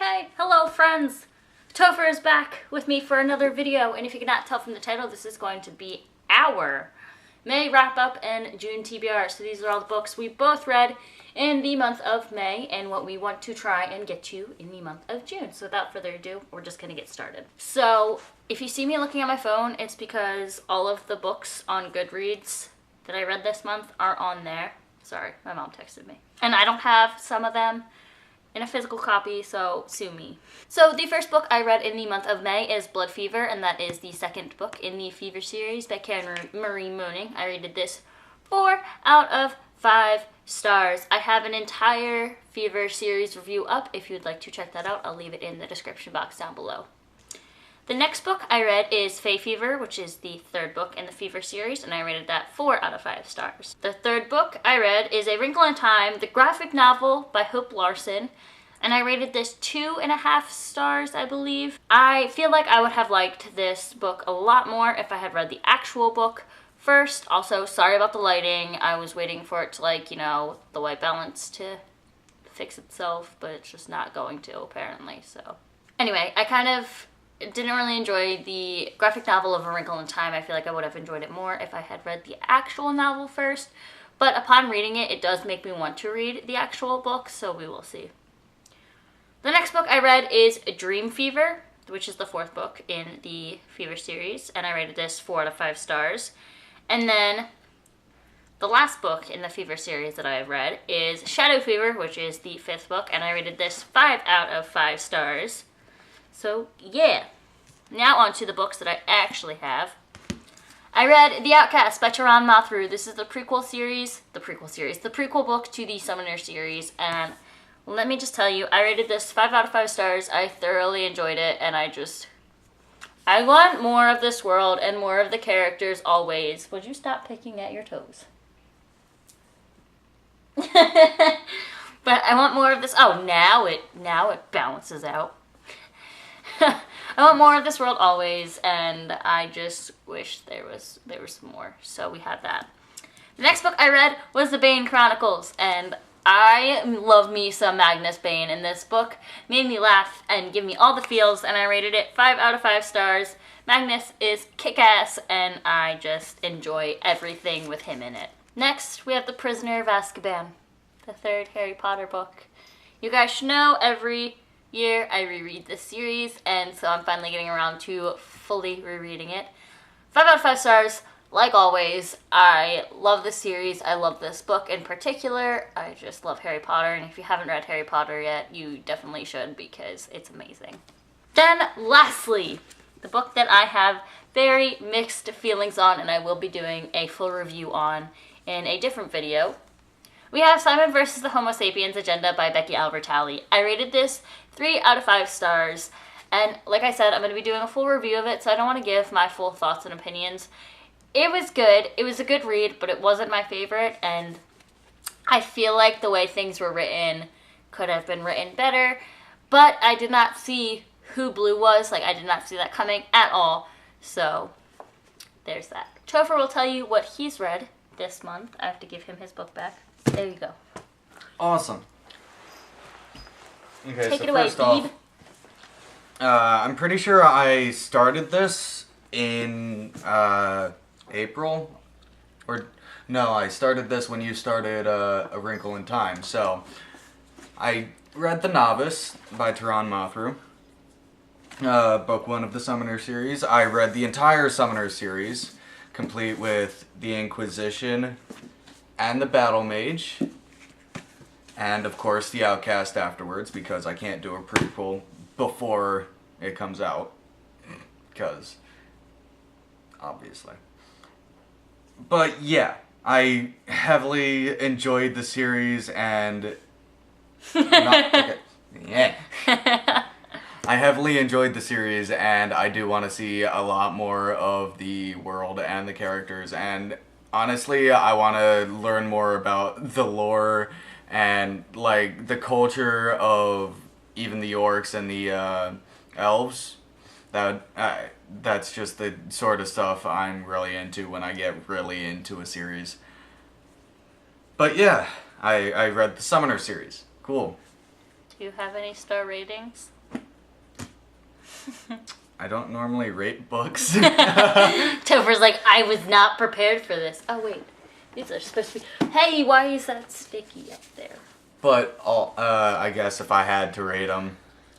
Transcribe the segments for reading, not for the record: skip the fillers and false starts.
Hey, hello friends! Trevor is back with me for another video, and if you cannot tell from the title, this is going to be our May wrap up and June TBR. So these are all the books we both read in the month of May and what we want to try and get to in the month of June. So without further ado, we're just going to get started. So if you see me looking at my phone, it's because all of the books on Goodreads that I read this month are on there. Sorry, my mom texted me. And I don't have some of them in a physical copy, so sue me. So the first book I read in the month of May is Blood Fever, and that is the second book in the Fever series by Karen Marie Mooning. I rated this 4 out of 5 stars. I have an entire Fever series review up. If you'd like to check that out, I'll leave it in the description box down below. The next book I read is Fae Fever, which is the third book in the Fever series, and I rated that 4 out of 5 stars. The third book I read is A Wrinkle in Time, the graphic novel by Hope Larson, and I rated this 2.5 stars, I believe. I feel like I would have liked this book a lot more if I had read the actual book first. Also, sorry about the lighting. I was waiting for it to, the white balance to fix itself, but it's just not going to, apparently, so. Anyway, I kind of didn't really enjoy the graphic novel of A Wrinkle in Time. I feel like I would have enjoyed it more if I had read the actual novel first, but upon reading it, it does make me want to read the actual book, so we will see. The next book I read is Dream Fever, which is the fourth book in the Fever series, and I rated this 4 out of 5 stars. And then the last book in the Fever series that I've read is Shadow Fever, which is the fifth book, and I rated this 5 out of 5 stars. So, yeah. Now on to the books that I actually have. I read The Outcast by Taran Matharu. This is the prequel book to the Summoner series, and let me just tell you, I rated this 5 out of 5 stars. I thoroughly enjoyed it, and I want more of this world and more of the characters always. Would you stop picking at your toes? But I want more of this. Oh, now it balances out. I want more of this world always, and I just wish there was some more. So we had that. The next book I read was the Bane Chronicles, and I love me some Magnus Bane, and this book made me laugh and give me all the feels, and I rated it 5 out of 5 stars. Magnus is kick-ass, and I just enjoy everything with him in it. Next, we have The Prisoner of Azkaban, the third Harry Potter book. You guys should know every year I reread this series, and so I'm finally getting around to fully rereading it. 5 out of 5 stars. Like always, I love this series. I love this book in particular. I just love Harry Potter, and if you haven't read Harry Potter yet, you definitely should because it's amazing. Then, lastly, the book that I have very mixed feelings on, and I will be doing a full review on in a different video. We have Simon vs. the Homo Sapiens Agenda by Becky Albertalli. I rated this 3 out of 5 stars, and like I said, I'm going to be doing a full review of it, so I don't want to give my full thoughts and opinions. It was good. It was a good read, but it wasn't my favorite, and I feel like the way things were written could have been written better, but I did not see who Blue was. I did not see that coming at all, so there's that. Trevor will tell you what he's read this month. I have to give him his book back. There you go. Awesome. Okay, Take so it away, first off, I'm pretty sure I started this in April, or no, I started this when you started A Wrinkle in Time. So I read The Novice by Taran Matharu, book 1 of the Summoner series. I read the entire Summoner series, complete with the Inquisition and the Battle Mage, and of course the Outcast afterwards, because I can't do a prequel before it comes out, because obviously. But yeah, I heavily enjoyed the series, and I heavily enjoyed the series, and I do want to see a lot more of the world and the characters, and honestly, I want to learn more about the lore and the culture of even the orcs and the elves. That's just the sort of stuff I'm really into when I get really into a series. But yeah, I read the Summoner series. Cool. Do you have any star ratings? I don't normally rate books. Topher's like, I was not prepared for this. Oh, wait. These are supposed to be... Hey, why is that sticky up there? But, I guess if I had to rate them,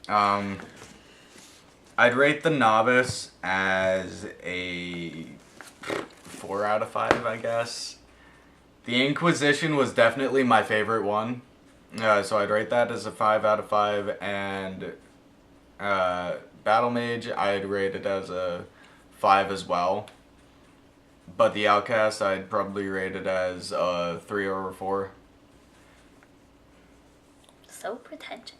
I'd rate The Novice as a 4 out of 5, I guess. The Inquisition was definitely my favorite one. So I'd rate that as a 5 out of 5. And Battle Mage, I'd rate it as a 5 as well. But The Outcast, I'd probably rate it as a 3 or a 4. So pretentious.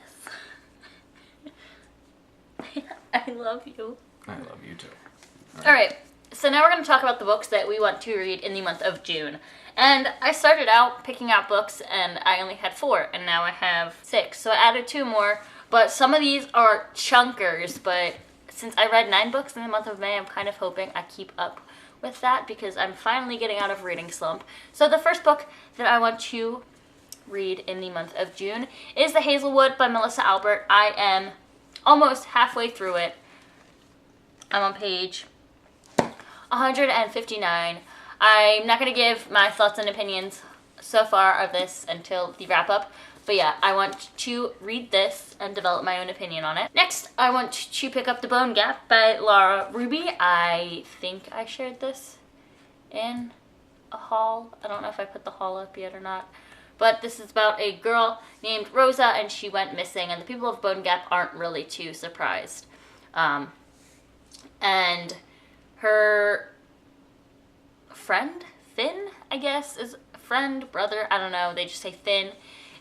I love you. I love you too. Alright, so now we're going to talk about the books that we want to read in the month of June. And I started out picking out books and I only had 4, and now I have 6. So I added 2 more, but some of these are chunkers. But since I read 9 books in the month of May, I'm kind of hoping I keep up with that because I'm finally getting out of reading slump. So the first book that I want to read in the month of June is The Hazelwood by Melissa Albert. I am almost halfway through it. I'm on page 159. I'm not going to give my thoughts and opinions so far of this until the wrap up. But yeah, I want to read this and develop my own opinion on it. Next, I want to pick up The Bone Gap by Laura Ruby. I think I shared this in a haul. I don't know if I put the haul up yet or not. But this is about a girl named Rosa, and she went missing, and the people of Bone Gap aren't really too surprised. And her friend, Finn, I guess, is friend, brother, I don't know, they just say Finn,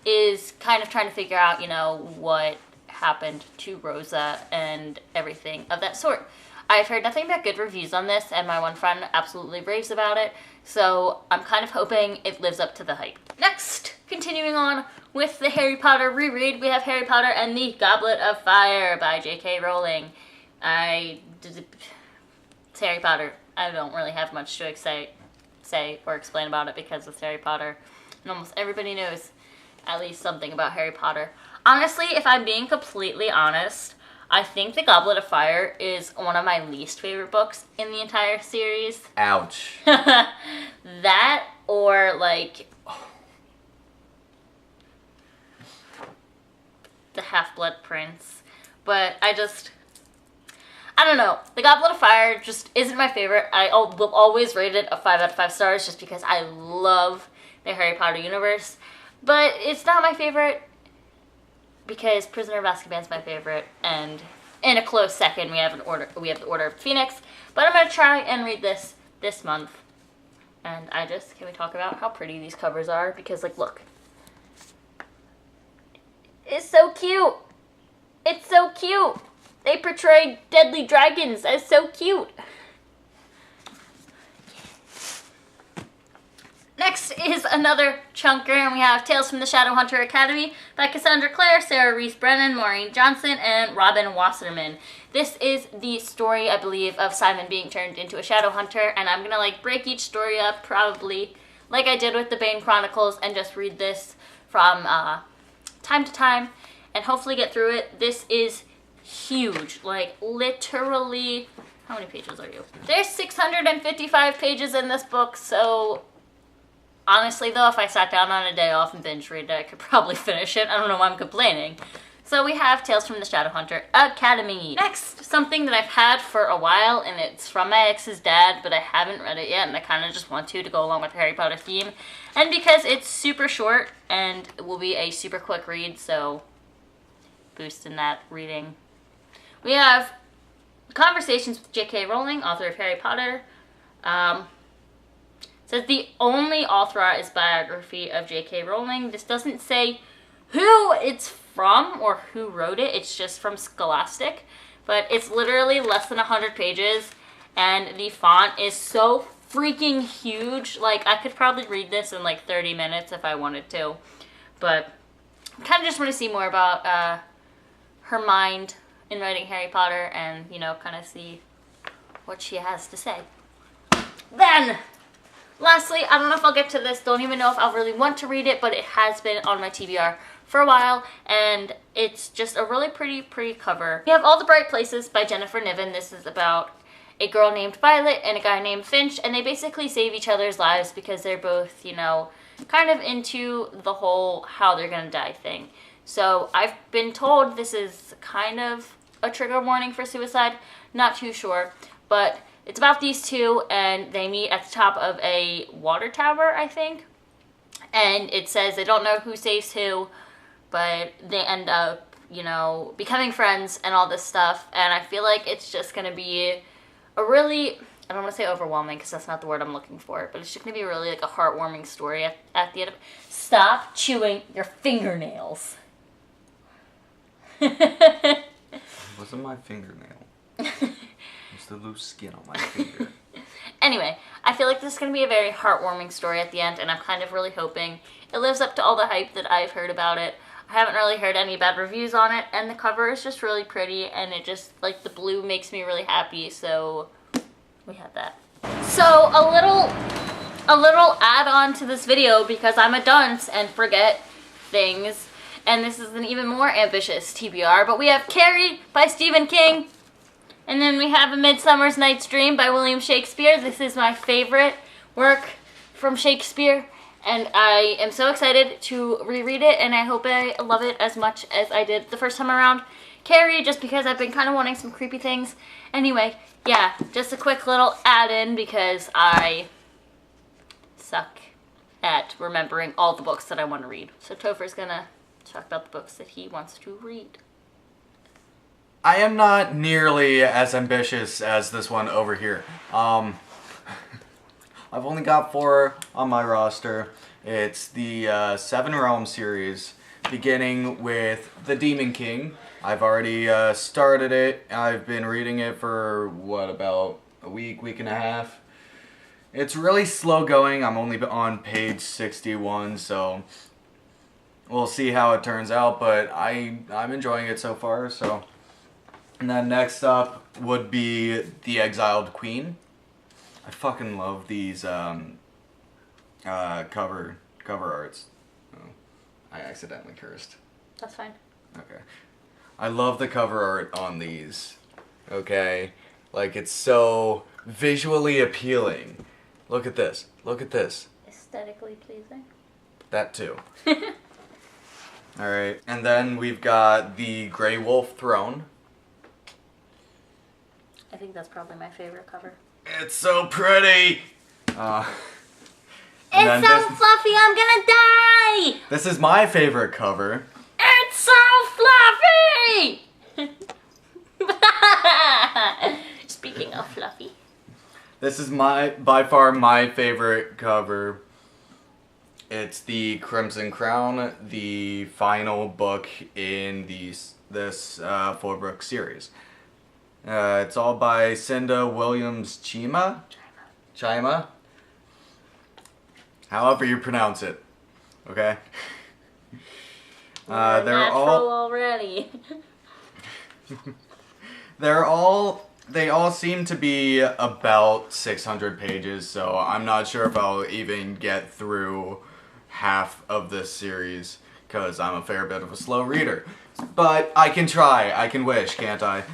is kind of trying to figure out, you know, what happened to Rosa and everything of that sort. I've heard nothing but good reviews on this, and my one friend absolutely raves about it, so I'm kind of hoping it lives up to the hype. Next, continuing on with the Harry Potter reread, we have Harry Potter and the Goblet of Fire by JK Rowling. It's Harry Potter. I don't really have much to say or explain about it because it's Harry Potter, and almost everybody knows at least something about Harry Potter. Honestly, if I'm being completely honest, I think The Goblet of Fire is one of my least favorite books in the entire series. Ouch. That or like The Half-Blood Prince. But I don't know. The Goblet of Fire just isn't my favorite. I will always rate it a 5 out of 5 stars just because I love the Harry Potter universe. But it's not my favorite because Prisoner of Azkaban's my favorite, and in a close second we have the Order of Phoenix. But I'm gonna try and read this month. And can we talk about how pretty these covers are? Because like, look. It's so cute. It's so cute. They portray deadly dragons as so cute. Next is another chunker, and we have Tales from the Shadowhunter Academy by Cassandra Clare, Sarah Reese Brennan, Maureen Johnson, and Robin Wasserman. This is the story, I believe, of Simon being turned into a Shadowhunter, and I'm gonna like break each story up probably like I did with the Bane Chronicles and just read this from time to time and hopefully get through it. This is huge, like literally, how many pages are you? There's 655 pages in this book, so honestly though, if I sat down on a day off and binge read it, I could probably finish it. I don't know why I'm complaining. So we have Tales from the Shadowhunter Academy. Next, something that I've had for a while, and it's from my ex's dad, but I haven't read it yet, and I kind of just want to go along with the Harry Potter theme. And because it's super short, and it will be a super quick read, so boosting that reading. We have Conversations with JK Rowling, author of Harry Potter. Says the only authorized biography of JK Rowling. This doesn't say who it's from or who wrote it. It's just from Scholastic. But it's literally less than 100 pages. And the font is so freaking huge. Like, I could probably read this in like 30 minutes if I wanted to. But I kind of just want to see more about her mind in writing Harry Potter and, you know, kind of see what she has to say. Then, lastly, I don't know if I'll get to this. Don't even know if I'll really want to read it, but it has been on my TBR for a while, and it's just a really pretty cover. We have All the Bright Places by Jennifer Niven. This is about a girl named Violet and a guy named Finch, and they basically save each other's lives because they're both, you know, kind of into the whole how they're gonna die thing. So I've been told this is kind of a trigger warning for suicide, not too sure, but it's about these two, and they meet at the top of a water tower, I think, and it says they don't know who saves who, but they end up, you know, becoming friends and all this stuff, and I feel like it's just gonna be a really, I don't want to say overwhelming because that's not the word I'm looking for, but it's just going to be really like a heartwarming story at the end of it. Stop chewing your fingernails. It wasn't my fingernail. It's the loose skin on my finger. Anyway, I feel like this is going to be a very heartwarming story at the end, and I'm kind of really hoping it lives up to all the hype that I've heard about it. I haven't really heard any bad reviews on it, and the cover is just really pretty, and it just, like, the blue makes me really happy, so we have that. So, a little add-on to this video, because I'm a dunce and forget things, and this is an even more ambitious TBR, but we have Carrie by Stephen King, and then we have A Midsummer's Night's Dream by William Shakespeare. This is my favorite work from Shakespeare, and I am so excited to reread it, and I hope I love it as much as I did the first time around. Carrie, just because I've been kind of wanting some creepy things. Anyway, yeah, just a quick little add-in because I suck at remembering all the books that I want to read. So Topher's gonna talk about the books that he wants to read. I am not nearly as ambitious as this one over here. I've only got 4 on my roster. It's the 7 Realms series, beginning with The Demon King. I've already started it. I've been reading it for, what, about a week and a half. It's really slow going. I'm only on page 61, so we'll see how it turns out, but I'm enjoying it so far, so. And then next up would be The Exiled Queen. I fucking love these cover arts. Oh, I accidentally cursed. That's fine. Okay. I love the cover art on these. Okay? Like, it's so visually appealing. Look at this. Look at this. Aesthetically pleasing. That too. Alright. And then we've got The Grey Wolf Throne. I think that's probably my favorite cover. It's so pretty! It's so fluffy, I'm gonna die! This is my favorite cover. It's so fluffy! Speaking of fluffy. This is by far my favorite cover. It's the Crimson Crown, the final book in this 4-book series. It's all by Cinda Williams-Chima? Chima? However you pronounce it. Okay? They're natural already. They all seem to be about 600 pages, so I'm not sure if I'll even get through half of this series, because I'm a fair bit of a slow reader. But I can try, I can wish, can't I?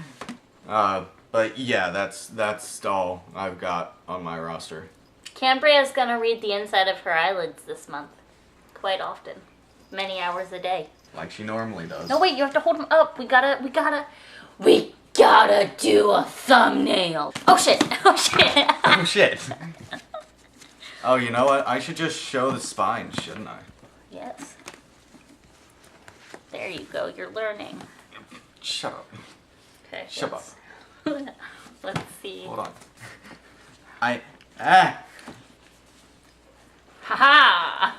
But yeah, that's all I've got on my roster. Cambria's gonna read the inside of her eyelids this month. Quite often. Many hours a day. Like she normally does. No, wait, you have to hold them up. We gotta do a thumbnail. Oh shit, oh shit. Oh shit. Oh, you know what? I should just show the spine, shouldn't I? Yes. There you go, you're learning. Shut up. Okay. Shut up. Let's see. Hold on. Haha!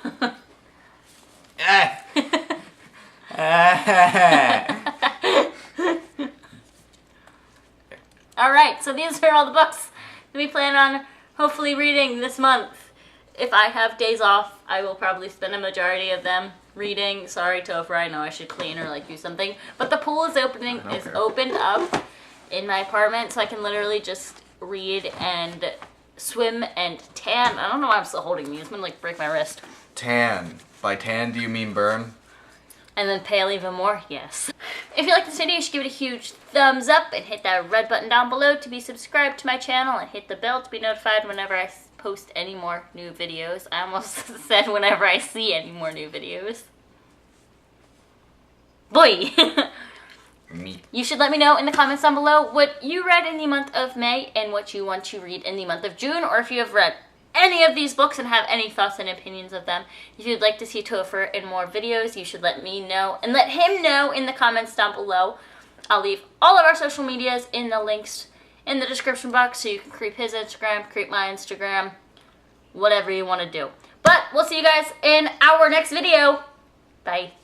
Alright, so these are all the books that we plan on hopefully reading this month. If I have days off, I will probably spend a majority of them reading. Sorry, Topher, I know I should clean or like do something. But the pool is opened up in my apartment, so I can literally just read and swim and tan. I don't know why I'm still holding these. I'm gonna like break my wrist. Tan. By tan, do you mean burn? And then pale even more? Yes. If you like this video, you should give it a huge thumbs up and hit that red button down below to be subscribed to my channel and hit the bell to be notified whenever I post any more new videos. I almost said whenever I see any more new videos. Boy! Me. You should let me know in the comments down below what you read in the month of May and what you want to read in the month of June, or if you have read any of these books and have any thoughts and opinions of them. If you'd like to see Topher in more videos, you should let me know and let him know in the comments down below. I'll leave all of our social medias in the links in the description box so you can creep his Instagram, creep my Instagram, whatever you want to do. But we'll see you guys in our next video. Bye.